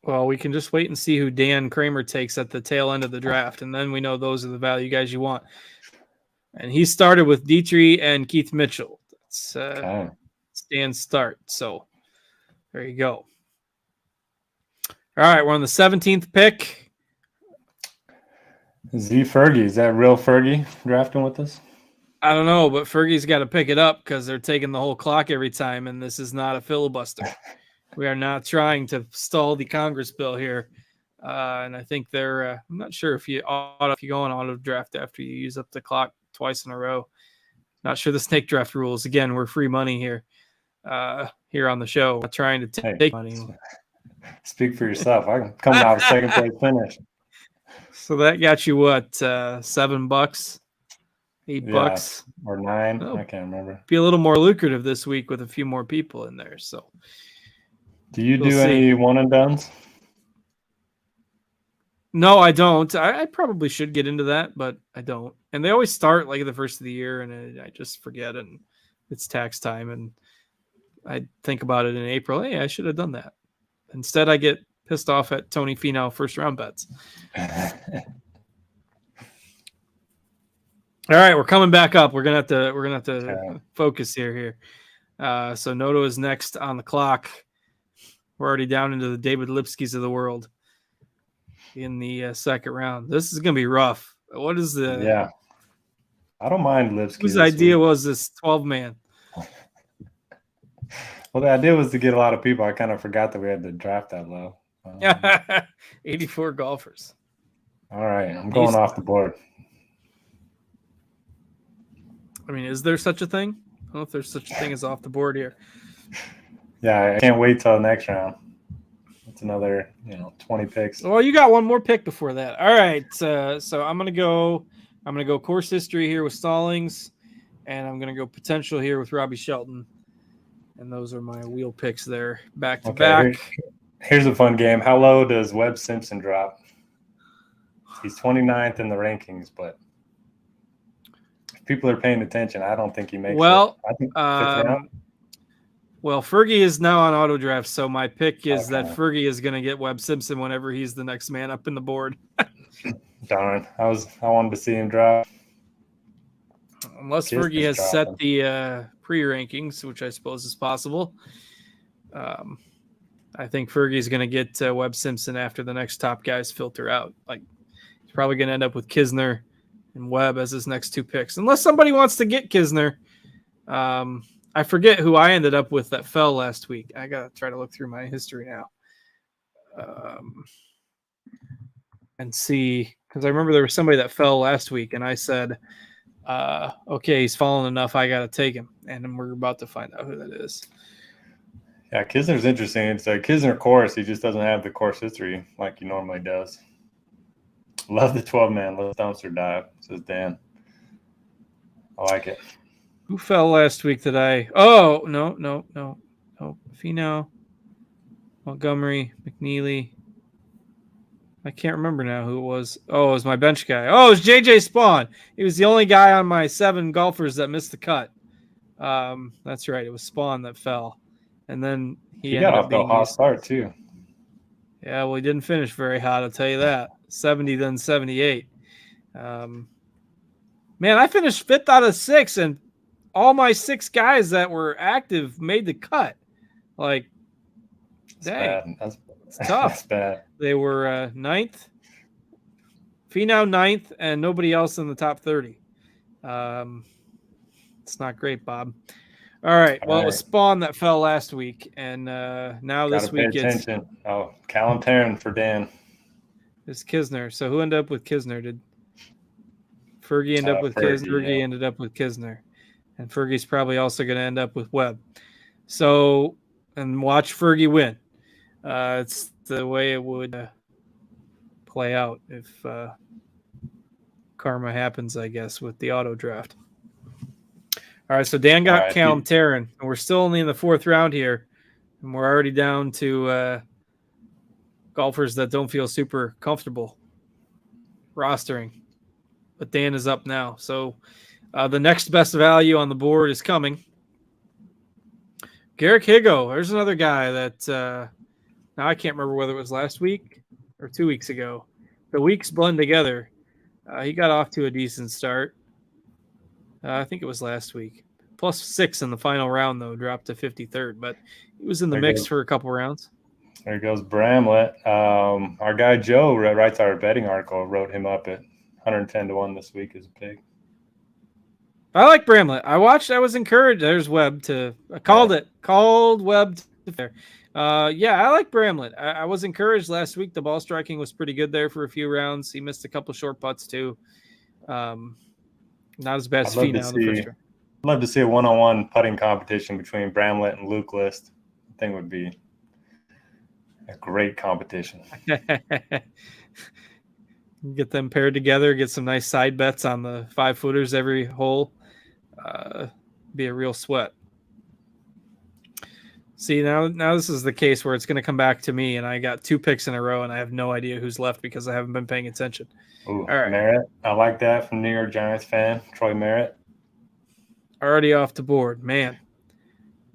Well, we can just wait and see who Dan Kramer takes at the tail end of the draft, and then we know those are the value guys you want. And he started with Dietrich and Keith Mitchell. That's Okay. Dan's start. So there you go. All right, we're on the 17th pick. Z Fergie, is that real Fergie drafting with us? I don't know, but Fergie's got to pick it up because they're taking the whole clock every time, and this is not a filibuster. We are not trying to stall the Congress bill here. And I think they're I'm not sure if you go on auto draft after you use up the clock twice in a row. Not sure the snake draft rules. Again, we're free money here here on the show. Not trying to take money. Speak for yourself. I can come out with second place finish. So that got you what, $7, $8 or $9. I can't remember. Be a little more lucrative this week with a few more people in there. So, do you do any one and dones? No, I don't. I probably should get into that, but I don't. And they always start like the first of the year, and I just forget, and it's tax time, and I think about it in April. Hey, I should have done that. Instead, I get pissed off at Tony Finau first round bets. All right, we're coming back up. We're gonna have to focus here. So Noto is next on the clock. We're already down into the David Lipskys of the world in the second round. This is gonna be rough. What is the? Yeah, I don't mind Lipsky. Whose idea was this 12-man? Well, the idea was to get a lot of people. I kind of forgot that we had to draft that low. 84 golfers. All right, I'm going off the board. I mean, is there such a thing? I don't know if there's such a thing as off the board here. Yeah, I can't wait till the next round. It's another, 20 picks. Well, you got one more pick before that. All right, so I'm gonna go course history here with Stallings, and I'm gonna go potential here with Robbie Shelton, and those are my wheel picks there, back to back. Here's a fun game. How low does Webb Simpson drop? He's 29th in the rankings, but if people are paying attention, I don't think he makes it. I think fifth round. Well, Fergie is now on auto draft, so my pick is that Fergie is going to get Webb Simpson whenever he's the next man up in the board. Darn, I wanted to see him drop. Unless Fergie has set the pre-rankings, which I suppose is possible. I think Fergie is going to get Webb Simpson after the next top guys filter out. Like, he's probably going to end up with Kisner and Webb as his next two picks, unless somebody wants to get Kisner. I forget who I ended up with that fell last week. I got to try to look through my history now and see, because I remember there was somebody that fell last week, and I said, okay, he's fallen enough, I got to take him. And we're about to find out who that is. Yeah, Kisner's interesting. It's a Kisner course. He just doesn't have the course history like he normally does. Love the 12-man. Let's dumpster dive, says Dan. I like it. Who fell last week that I – oh, no. Finau, Montgomery, McNeely. I can't remember now who it was. Oh, it was my bench guy. Oh, it was J.J. Spawn. He was the only guy on my 7 golfers that missed the cut. That's right. It was Spawn that fell. And then he got off to a hot start, too. Yeah, well, he didn't finish very hot, I'll tell you that. 70, then 78. Man, I finished 5th out of 6, and all my 6 guys that were active made the cut. Like, dang. That's tough. That's bad. They were 9th. Finau 9th, and nobody else in the top 30. It's not great, Bob. All right. Well, it was Spawn that fell last week, and now this week it's Callum Tarrant for Dan. It's Kisner. So who ended up with Kisner? Did Fergie end up with Kisner? Fergie ended up with Kisner, and Fergie's probably also going to end up with Webb. So, and watch Fergie win. It's the way it would play out if karma happens, I guess, with the auto draft. All right, so Dan got Callum Tarrant, and we're still only in the 4th round here, and we're already down to golfers that don't feel super comfortable rostering. but Dan is up now. So the next best value on the board is coming. Garrick Higo. There's another guy that now I can't remember whether it was last week or 2 weeks ago. The weeks blend together. He got off to a decent start. I think it was last week. +6 in the final round, though, dropped to 53rd, but he was in the mix for a couple rounds. There goes Bramlett. Our guy Joe writes our betting article, wrote him up at 110-1 this week as a pick. I like Bramlett. I was encouraged. There's Webb I called Webb to fair. I like Bramlett. I was encouraged last week. The ball striking was pretty good there for a few rounds. He missed a couple short putts too. Not as bad as Finau in the first round. I'd love to see a one-on-one putting competition between Bramlett and Luke List. I think would be a great competition. Get them paired together, get some nice side bets on the 5-footers every hole. Be a real sweat. See, now this is the case where it's going to come back to me, and I got 2 picks in a row, and I have no idea who's left because I haven't been paying attention. Ooh, all right. Merritt. I like that from New York Giants fan, Troy Merritt. Already off the board. Man,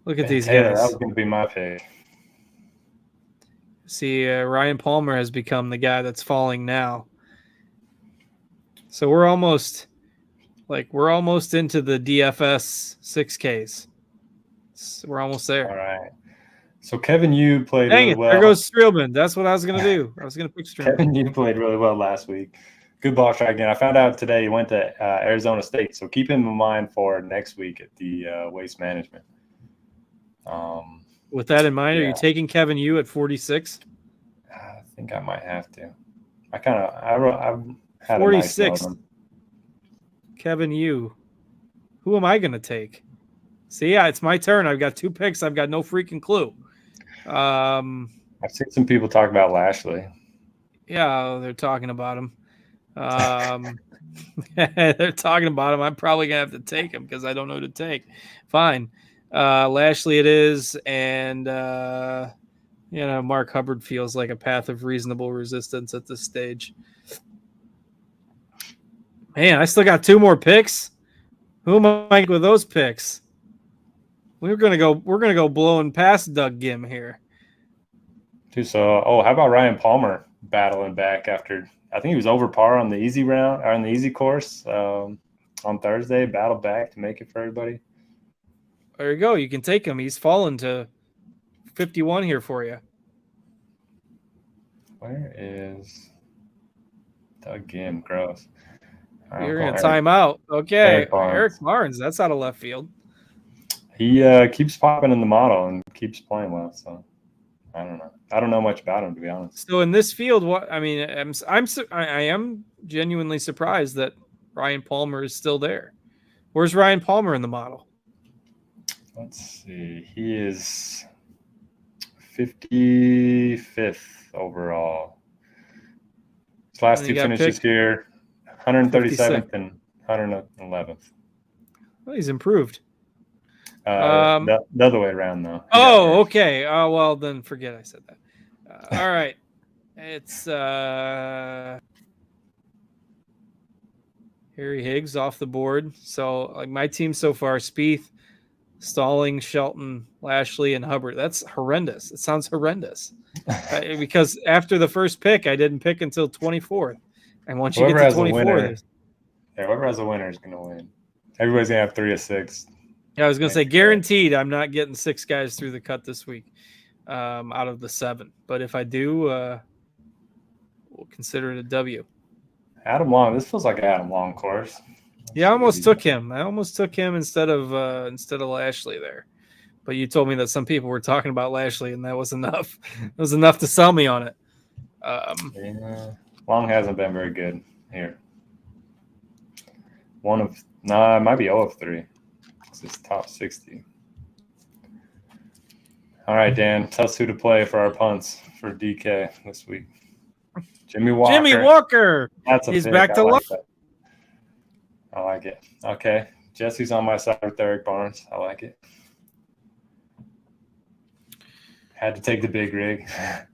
look at these Taylor, guys. That was going to be my pick. See, Ryan Palmer has become the guy that's falling now. So we're almost into the DFS 6Ks. So we're almost there. All right. So Kevin Yu played really well. There goes Streelman. That's what I was going to do. I was going to pick Streelman. Kevin Yu played really well last week. Good ball striking. I found out today he went to Arizona State. So keep him in mind for next week at the Waste Management. With that in mind, are you taking Kevin Yu at 46? I think I might have to. I've had 46. A nice Kevin Yu. Who am I going to take? See, it's my turn. I've got 2 picks. I've got no freaking clue. I've seen some people talk about Lashley. Yeah, they're talking about him. They're talking about him. I'm probably going to have to take him because I don't know who to take. Fine. Lashley it is. And, Mark Hubbard feels like a path of reasonable resistance at this stage. Man, I still got 2 more picks. Who am I with those picks? We're gonna go blowing past Doug Gim here. So, how about Ryan Palmer battling back after? I think he was over par on the easy round or on the easy course on Thursday. Battled back to make it for everybody. There you go. You can take him. He's fallen to 51 here for you. Where is Doug Gim? Gross. You're going to time out. Okay. Eric Barnes. That's out of left field. He keeps popping in the model and keeps playing well. So I don't know. I don't know much about him, to be honest. So in this field, I am genuinely surprised that Ryan Palmer is still there. Where's Ryan Palmer in the model? Let's see. He is 55th overall. His last 2 finishes here, 137th and 111th. Well, he's improved. The other way around, though. Oh, okay. Well, then forget I said that. All right. It's Harry Higgs off the board. So, like my team so far, Spieth, Stalling, Shelton, Lashley, and Hubbard. That's horrendous. It sounds horrendous. Because after the first pick, I didn't pick until 24th. And once you get to 24th. Whoever has a winner is going to win. Everybody's going to have 3 of 6. Yeah, I was going to say, guaranteed I'm not getting 6 guys through the cut this week out of the 7. But if I do, we'll consider it a W. Adam Long. This feels like an Adam Long course. Yeah, I almost took him. instead of Lashley there. But you told me that some people were talking about Lashley, and that was enough. It was enough to sell me on it. Long hasn't been very good here. It might be 0 of 3. It's top 60. All right, Dan, tell us who to play for our punts for DK this week. Jimmy Walker. He's back to luck. I like it. Okay. Jesse's on my side with Derek Barnes. I like it. Had to take the big rig.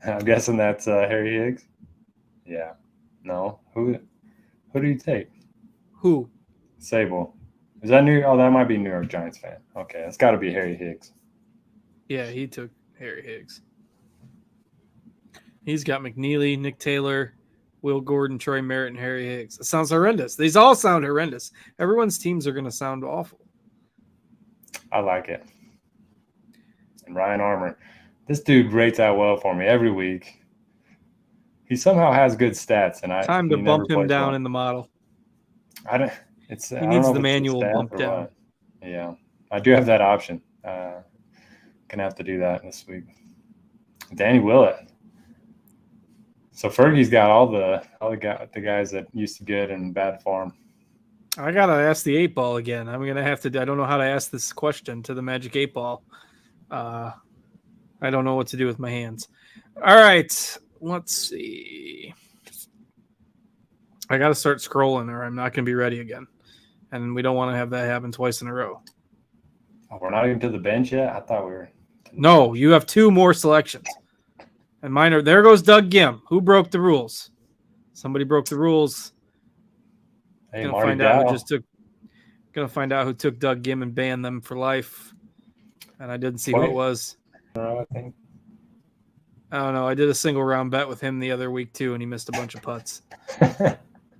I'm guessing that's Harry Higgs. Yeah. No. Who do you take? Who? Sable. Is that New? Oh, that might be New York Giants fan. Okay, that's got to be Harry Higgs. Yeah, he took Harry Higgs. He's got McNeely, Nick Taylor, Will Gordon, Troy Merritt, and Harry Higgs. It sounds horrendous. These all sound horrendous. Everyone's teams are going to sound awful. I like it. And Ryan Armour. This dude rates out well for me every week. He somehow has good stats, and Time to bump him down in the model. I don't. He needs the manual bump down. What. Yeah, I do have that option. Gonna have to do that this week. Danny Willett. So Fergie's got all the guys that used to get in bad form. I gotta ask the 8-ball again. I'm gonna have to. I don't know how to ask this question to the Magic 8-ball. I don't know what to do with my hands. All right, let's see. I got to start scrolling, or I'm not gonna be ready again. And we don't want to have that happen twice in a row. Oh, we're not even to the bench yet? I thought we were. No, you have 2 more selections. And mine are, there goes Doug Gim. Who broke the rules? Somebody broke the rules. Hey, Gonna Marty find Dow. out who took Doug Gim and banned them for life. And I didn't see who it was. I think. I don't know. I did a single round bet with him the other week too, and he missed a bunch of putts.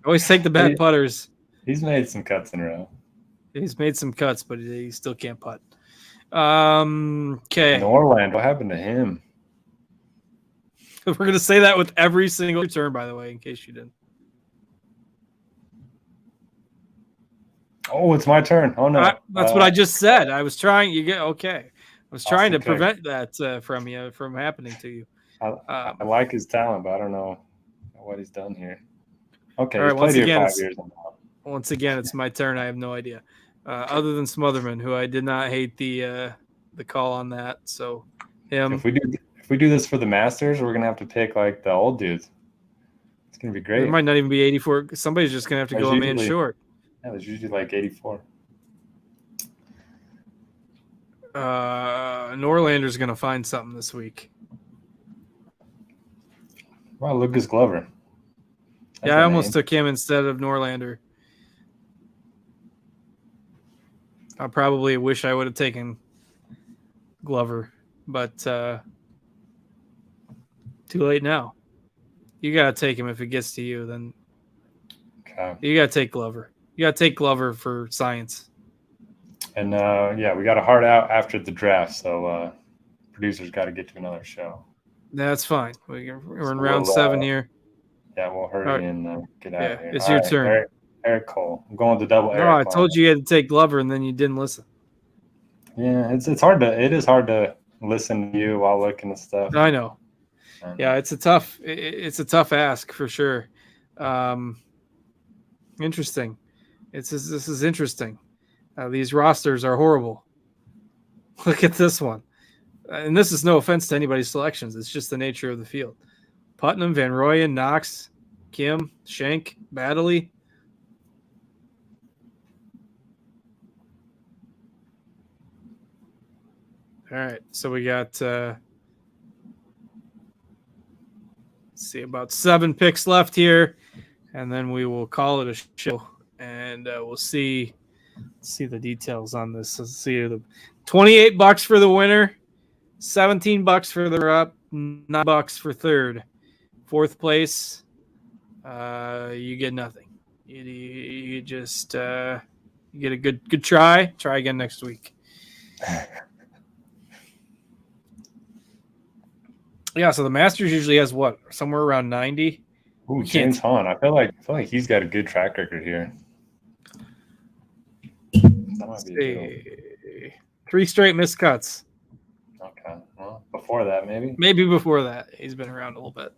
Always take the bad putters. He's made some cuts in a row. He's made some cuts, but he still can't putt. Okay. Norland, what happened to him? We're going to say that with every single turn, by the way, in case you didn't. Oh, it's my turn. Oh, no. That's what I just said. I was trying. I was trying to prevent that from you, from happening to you. I like his talent, but I don't know what he's done here. Okay, all right, he's played here 5 years now. Once again, it's my turn. I have no idea. Other than Smotherman, who I did not hate the call on that. So him. If we do this for the Masters, we're gonna have to pick like the old dudes. It's gonna be great. It might not even be 84. Somebody's just gonna have to go a man short. Yeah, there's usually like 84. Norlander's gonna find something this week. Wow, Lucas Glover. I almost took him instead of Norlander. I probably wish I would have taken Glover, but too late now. You got to take him if it gets to you. Then you got to take Glover. You got to take Glover for science. And, we got a hard out after the draft, so producers got to get to another show. That's fine. We're in round 7 here. Yeah, we'll hurry and get out of here. It's your turn. Eric Cole. I'm going to double Eric. No, I told you had to take Glover, and then you didn't listen. Yeah, it is hard to listen to you while looking at stuff. I know. Yeah, it's a tough ask for sure. Interesting. This is interesting. These rosters are horrible. Look at this one. And this is no offense to anybody's selections. It's just the nature of the field. Putnam, Van Rooyen, Knox, Kim, Schenk, Baddeley. All right, so we got let's see, about 7 picks left here, and then we will call it a show, and we'll see the details on this. Let's see the $28 for the winner, $17 for the up, $9 for third. Fourth place, you get nothing. You just you get a good try. Try again next week. Yeah, so the Masters usually has what, somewhere around 90. Ooh, James Hahn. I feel like he's got a good track record here. That might be 3 straight missed cuts. Okay. Well, before that, maybe. Maybe before that. He's been around a little bit.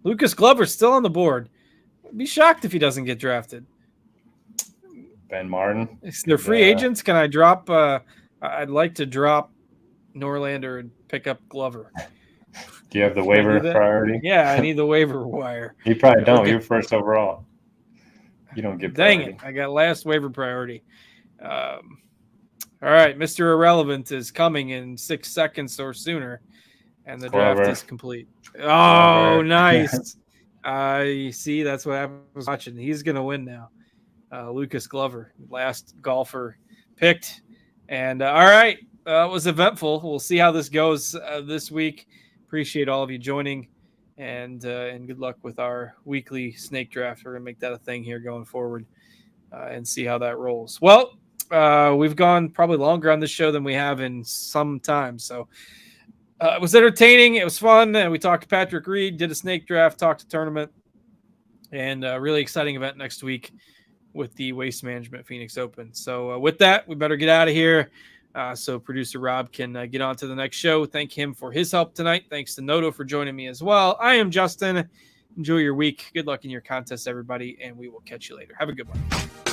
Lucas Glover's still on the board. I'd be shocked if he doesn't get drafted. Ben Martin. They're free agents. Can I drop? I'd like to drop Norlander and pick up Glover. Do you have the waiver priority? Yeah, I need the waiver wire. You probably don't. You're first overall. You don't get priority. Dang it. I got last waiver priority. All right. Mr. Irrelevant is coming in 6 seconds or sooner, and the draft is complete. Oh, nice. I see. That's what I was watching. He's going to win now. Lucas Glover, last golfer picked. And all right, it was eventful. We'll see how this goes this week. Appreciate all of you joining, and good luck with our weekly snake draft. We're gonna make that a thing here going forward, and see how that rolls. Well, we've gone probably longer on this show than we have in some time, so it was entertaining. It was fun, and we talked to Patrick Reed, did a snake draft, talked to tournament, and a really exciting event next week with the Waste Management Phoenix Open. So with that, we better get out of here. So producer Rob can get on to the next show. Thank him for his help tonight. Thanks to Noto for joining me as well. I am Justin. Enjoy your week. Good luck in your contest, everybody, and we will catch you later. Have a good one.